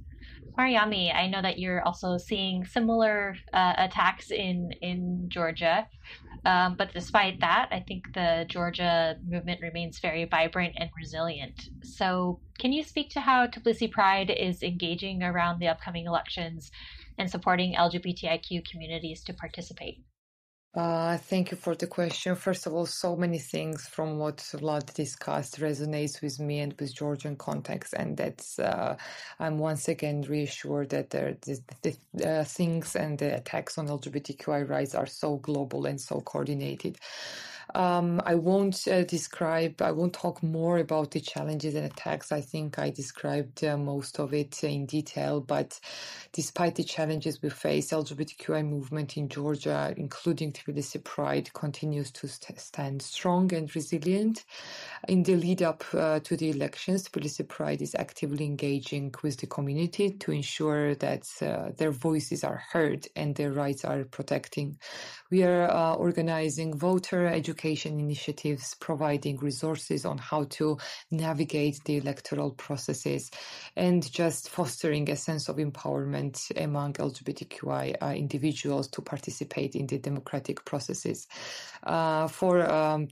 Mariami, I know that you're also seeing similar attacks in Georgia, but despite that, I think the Georgia movement remains very vibrant and resilient. So can you speak to how Tbilisi Pride is engaging around the upcoming elections and supporting LGBTIQ communities to participate? Thank you for the question. First of all, so many things from what Vlad discussed resonates with me and with Georgian context, and that's I'm once again reassured that the things and the attacks on LGBTQI rights are so global and so coordinated. I won't talk more about the challenges and attacks. I think I described most of it in detail, but despite the challenges we face, LGBTQI movement in Georgia, including Tbilisi Pride, continues to stand strong and resilient. In the lead up to the elections, Tbilisi Pride is actively engaging with the community to ensure that their voices are heard and their rights are protected. We are organizing voter education initiatives, providing resources on how to navigate the electoral processes, and just fostering a sense of empowerment among LGBTQI individuals to participate in the democratic processes. For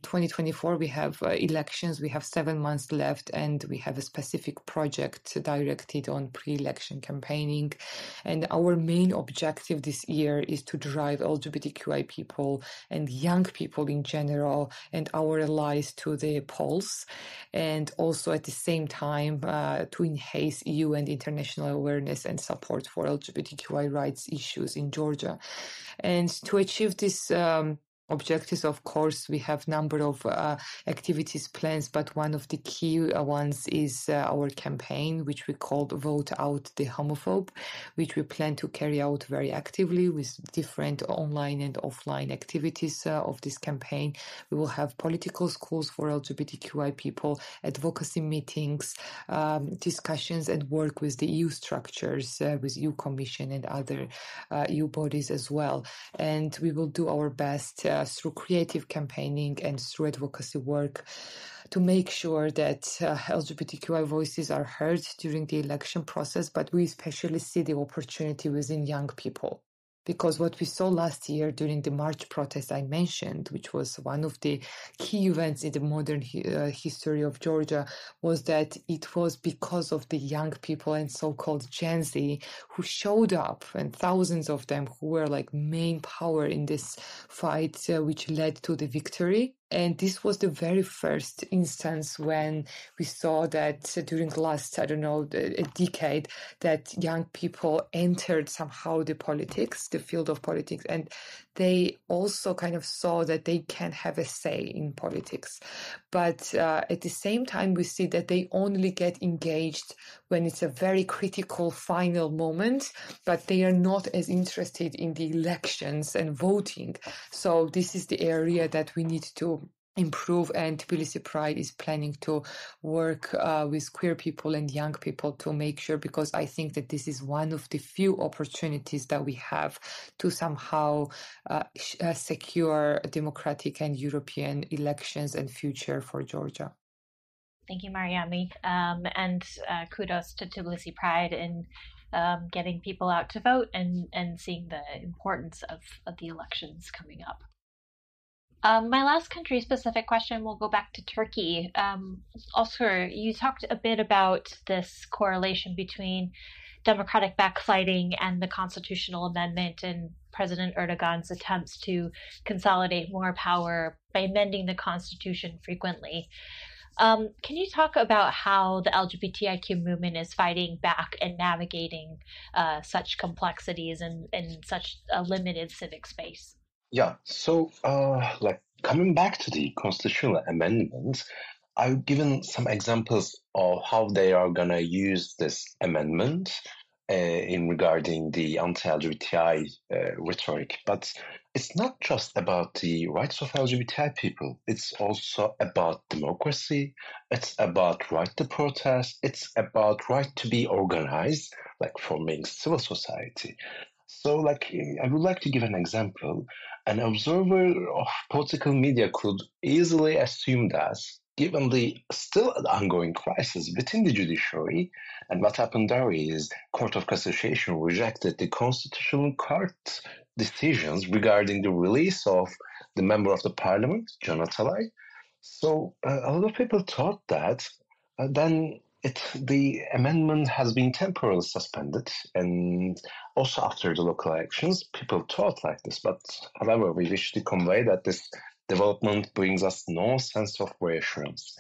2024, we have elections. We have 7 months left, and we have a specific project directed on pre-election campaigning. And our main objective this year is to drive LGBTQI people and young people in general and our allies to the polls, and also at the same time to enhance EU and international awareness and support for LGBTQI rights issues in Georgia. And to achieve this objectives, of course, we have number of activities plans, but one of the key ones is our campaign, which we called Vote Out the Homophobe, which we plan to carry out very actively with different online and offline activities of this campaign. We will have political schools for LGBTQI people, advocacy meetings, discussions, and work with the EU structures, with EU Commission and other EU bodies as well. And we will do our best through creative campaigning and through advocacy work to make sure that LGBTQI voices are heard during the election process, but we especially see the opportunity within young people. Because what we saw last year during the March protest I mentioned, which was one of the key events in the modern history of Georgia, was that it was because of the young people and so-called Gen Z who showed up, and thousands of them who were like main power in this fight, which led to the victory. And this was the very first instance when we saw that during the last, a decade, that young people entered somehow the politics, the field of politics, and they also kind of saw that they can have a say in politics. But at the same time, we see that they only get engaged when it's a very critical final moment, but they are not as interested in the elections and voting. So this is the area that we need to improve, and Tbilisi Pride is planning to work with queer people and young people to make sure, because I think that this is one of the few opportunities that we have to somehow secure democratic and European elections and future for Georgia. Thank you, Mariam. And kudos to Tbilisi Pride in getting people out to vote and seeing the importance of the elections coming up. My last country-specific question will go back to Turkey. Özgür, you talked a bit about this correlation between democratic backsliding and the constitutional amendment and President Erdogan's attempts to consolidate more power by amending the constitution frequently. Can you talk about how the LGBTIQ movement is fighting back and navigating such complexities in such a limited civic space? Yeah, so coming back to the constitutional amendments, I've given some examples of how they are going to use this amendment in regarding the anti-LGBTI rhetoric. But it's not just about the rights of LGBTI people. It's also about democracy. It's about right to protest. It's about right to be organized, like forming civil society. So, I would like to give an example. An observer of political media could easily assume that, given the still ongoing crisis within the judiciary, and what happened there is Court of Cassation rejected the Constitutional Court decisions regarding the release of the member of the parliament, Can Atalay. So a lot of people thought that then the amendment has been temporarily suspended, and also after the local elections, people thought like this. But however, we wish to convey that this development brings us no sense of reassurance.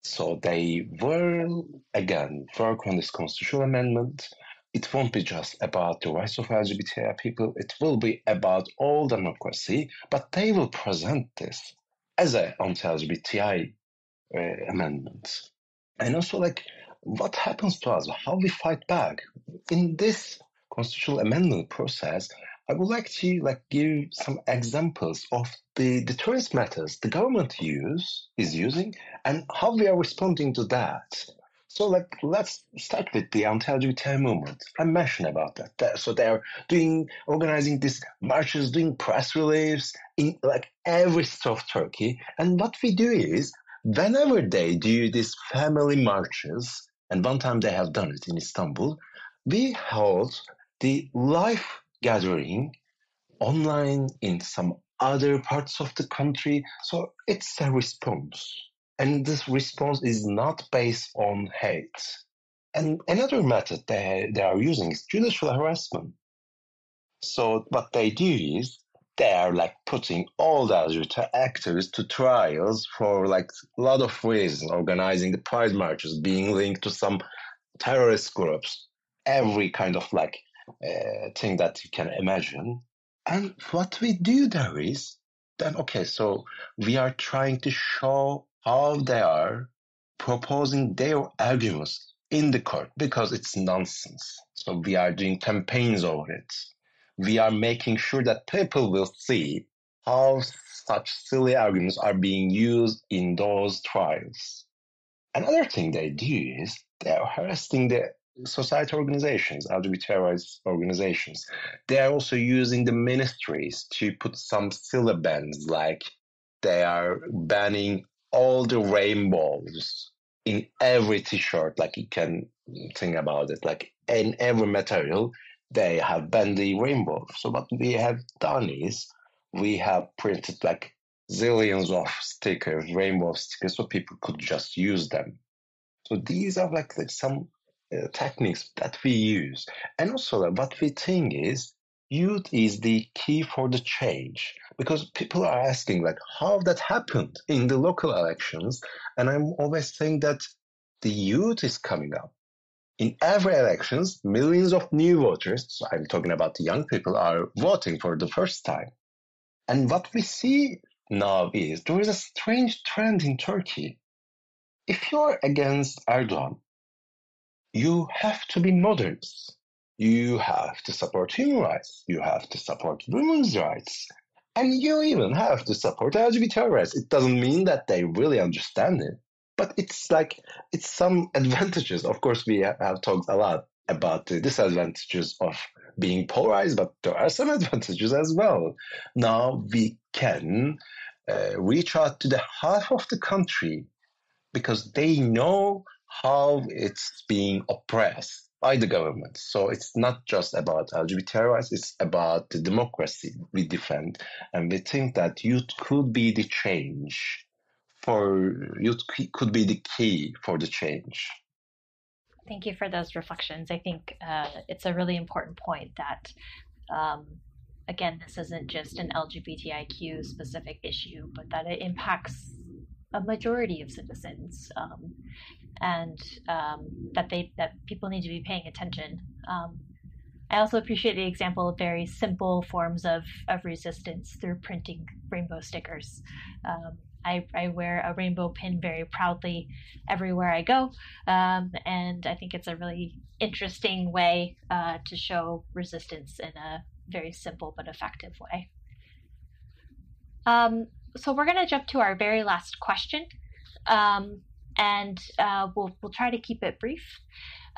So they will again work on this constitutional amendment. It won't be just about the rights of LGBTI people. It will be about all democracy, but they will present this as an anti-LGBTI amendment. And also, what happens to us, how we fight back. In this constitutional amendment process, I would like to give some examples of the deterrence methods the government is using and how we are responding to that. So let's start with the anti-LGBTI movement. I mentioned about that. So they are organizing these marches, doing press reliefs in every state of Turkey. And what we do is, whenever they do these family marches, and one time they have done it in Istanbul, we hold the live gathering online in some other parts of the country. So it's a response. And this response is not based on hate. And another method they are using is judicial harassment. So what they do is, they are putting all the LGBT activists to trials for a lot of reasons, organizing the pride marches, being linked to some terrorist groups, every kind of thing that you can imagine. And what we do there is, then okay, so we are trying to show how they are proposing their arguments in the court because it's nonsense. So we are doing campaigns over it. We are making sure that people will see how such silly arguments are being used in those trials. Another thing they do is they are harassing the society organizations, LGBT rights organizations. They are also using the ministries to put some silly bans, like they are banning all the rainbows in every t-shirt, like you can think about it, like in every material, they have banned the rainbow. So what we have done is we have printed like zillions of stickers, rainbow stickers, so people could just use them. So these are like some techniques that we use. And also what we think is youth is the key for the change, because people are asking like how that happened in the local elections. And I'm always saying that the youth is coming up. In every elections, millions of new voters, so I'm talking about the young people, are voting for the first time. And what we see now is there is a strange trend in Turkey. If you're against Erdogan, you have to be moderate. You have to support human rights. You have to support women's rights. And you even have to support LGBT rights. It doesn't mean that they really understand it, but it's some advantages. Of course, we have talked a lot about the disadvantages of being polarized, but there are some advantages as well. Now we can reach out to the half of the country because they know how it's being oppressed by the government. So it's not just about LGBT rights, it's about the democracy we defend. And we think that youth could be the change youth could be the key for the change. Thank you for those reflections. I think it's a really important point that, again, this isn't just an LGBTIQ specific issue, but that it impacts a majority of citizens, and that people need to be paying attention. I also appreciate the example of very simple forms of resistance through printing rainbow stickers. I wear a rainbow pin very proudly everywhere I go, and I think it's a really interesting way to show resistance in a very simple but effective way. So we're going to jump to our very last question, and we'll try to keep it brief.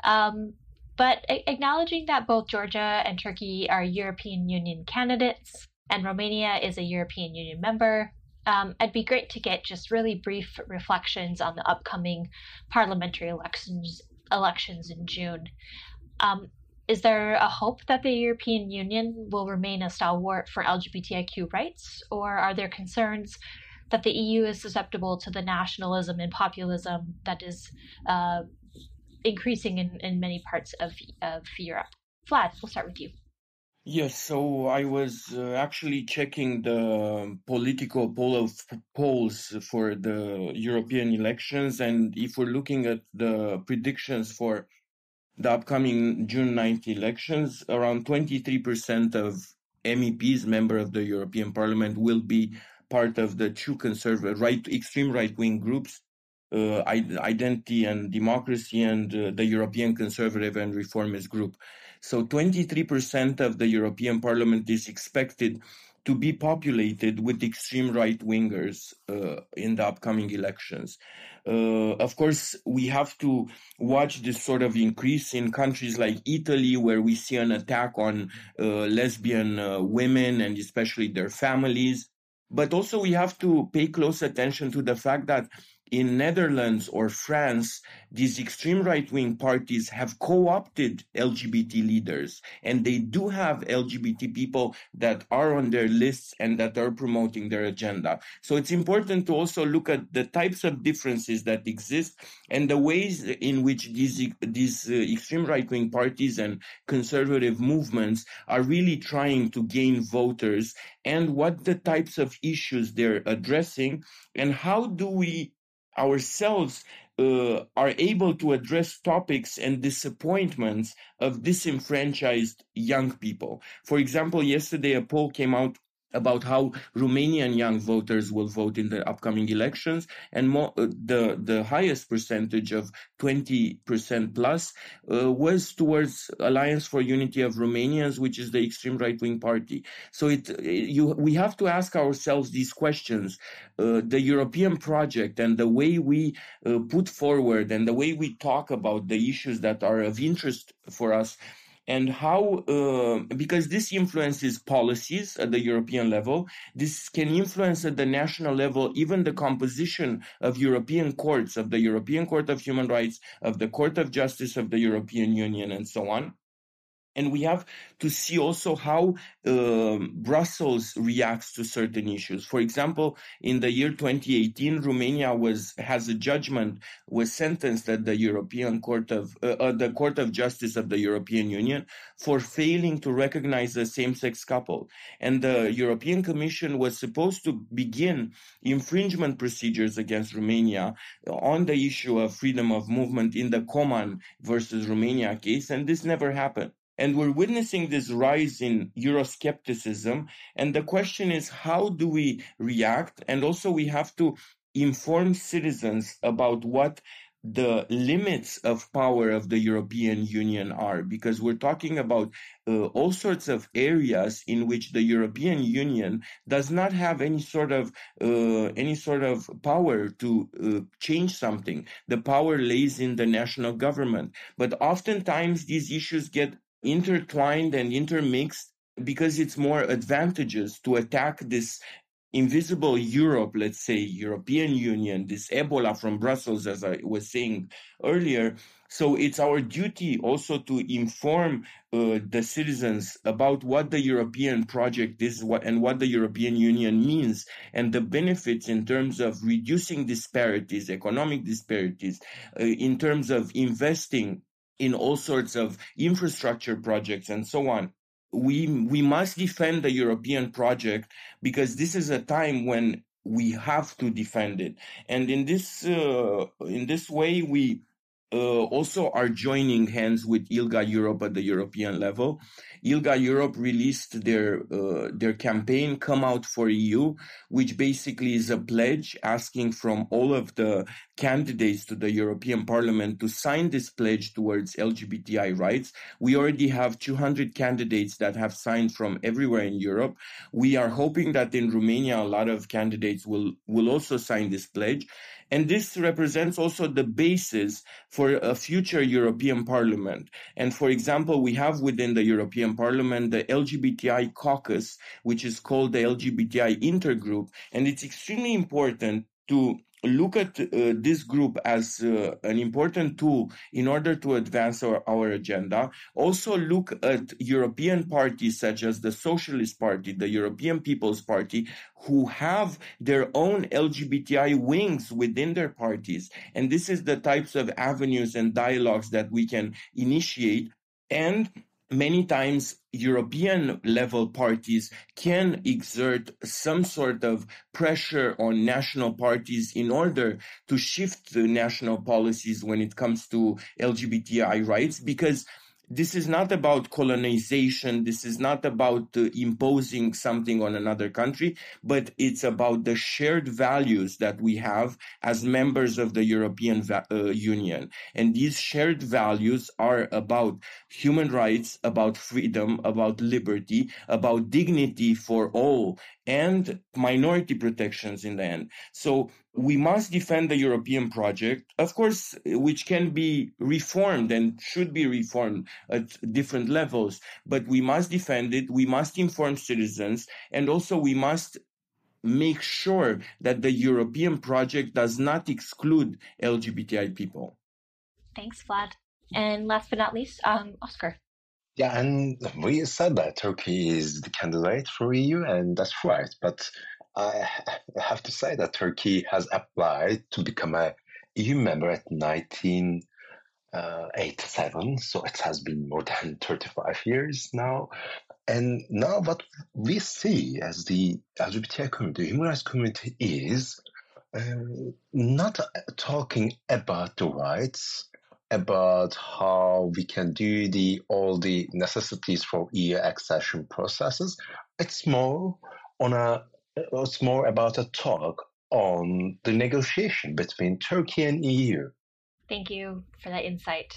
But acknowledging that both Georgia and Turkey are European Union candidates and Romania is a European Union member, it'd be great to get just really brief reflections on the upcoming parliamentary elections in June. Is there a hope that the European Union will remain a stalwart for LGBTIQ rights, or are there concerns that the EU is susceptible to the nationalism and populism that is increasing in many parts of Europe? Vlad, we'll start with you. Yes, so I was actually checking the political polls for the European elections, and if we're looking at the predictions for the upcoming June 9th elections, around 23% of MEPs, member of the European Parliament, will be part of the two conservative, extreme right-wing groups, Identity and Democracy and the European Conservative and Reformist Group. So 23% of the European Parliament is expected to be populated with extreme right-wingers in the upcoming elections. Of course, we have to watch this sort of increase in countries like Italy, where we see an attack on lesbian women and especially their families. But also we have to pay close attention to the fact that in Netherlands or France, these extreme right-wing parties have co-opted LGBT leaders, and they do have LGBT people that are on their lists and that are promoting their agenda. So it's important to also look at the types of differences that exist and the ways in which these extreme right-wing parties and conservative movements are really trying to gain voters, and what the types of issues they're addressing, and how do we ourselves are able to address topics and disappointments of disenfranchised young people. For example, yesterday a poll came out about how Romanian young voters will vote in the upcoming elections, and the highest percentage of 20% plus was towards Alliance for Unity of Romanians, which is the extreme right-wing party. So we have to ask ourselves these questions. The European project and the way we put forward and the way we talk about the issues that are of interest for us, and how, because this influences policies at the European level, this can influence at the national level, even the composition of European courts, of the European Court of Human Rights, of the Court of Justice of the European Union, and so on. And we have to see also how Brussels reacts to certain issues. For example, in the year 2018, Romania was sentenced at the European Court of the Court of Justice of the European Union for failing to recognize a same-sex couple. And the European Commission was supposed to begin infringement procedures against Romania on the issue of freedom of movement in the Coman versus Romania case, and this never happened. And we're witnessing this rise in Euroscepticism. And the question is, how do we react? And also we have to inform citizens about what the limits of power of the European Union are, because we're talking about all sorts of areas in which the European Union does not have any sort of power to change something. The power lays in the national government. But oftentimes these issues get intertwined and intermixed because it's more advantageous to attack this invisible Europe, let's say European Union, this Ebola from Brussels, as I was saying earlier. So it's our duty also to inform the citizens about what the European project is and what the European Union means, and the benefits in terms of reducing disparities, economic disparities, in terms of investing in all sorts of infrastructure projects and so on. We must defend the European project because this is a time when we have to defend it. And in this way, we also are joining hands with ILGA Europe at the European level. ILGA Europe released their campaign, Come Out for EU, which basically is a pledge asking from all of the candidates to the European Parliament to sign this pledge towards LGBTI rights. We already have 200 candidates that have signed from everywhere in Europe. We are hoping that in Romania, a lot of candidates will also sign this pledge. And this represents also the basis for a future European Parliament. And for example, we have within the European Parliament the LGBTI caucus, which is called the LGBTI intergroup. And it's extremely important to look at this group as an important tool in order to advance our agenda. Also look at European parties such as the Socialist Party, the European People's Party, who have their own LGBTI wings within their parties. And this is the types of avenues and dialogues that we can initiate. And many times European level parties can exert some sort of pressure on national parties in order to shift the national policies when it comes to LGBTI rights, because this is not about colonization. This is not about imposing something on another country, but it's about the shared values that we have as members of the European Union. And these shared values are about human rights, about freedom, about liberty, about dignity for all, and minority protections in the end. So we must defend the European project, of course, which can be reformed and should be reformed at different levels, but we must defend it, we must inform citizens, and also we must make sure that the European project does not exclude LGBTI people. Thanks, Vlad. And last but not least, Özgür. Yeah, and we said that Turkey is the candidate for EU, and that's right. But I have to say that Turkey has applied to become a EU member at 1987, so it has been more than 35 years now. And now what we see as the LGBTI community, human rights community, is not talking about the rights, about how we can do all the necessities for EU accession processes. It's more it's more about a talk on the negotiation between Turkey and EU. Thank you for that insight.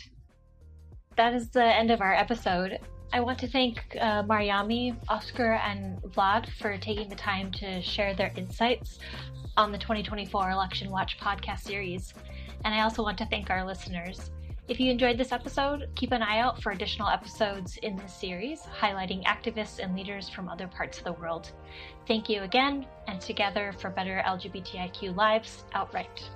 That is the end of our episode. I want to thank Mariami, Özgür, and Vlad for taking the time to share their insights on the 2024 Election Watch podcast series. And I also want to thank our listeners. If you enjoyed this episode, keep an eye out for additional episodes in this series highlighting activists and leaders from other parts of the world. Thank you again, and together for better LGBTIQ lives outright.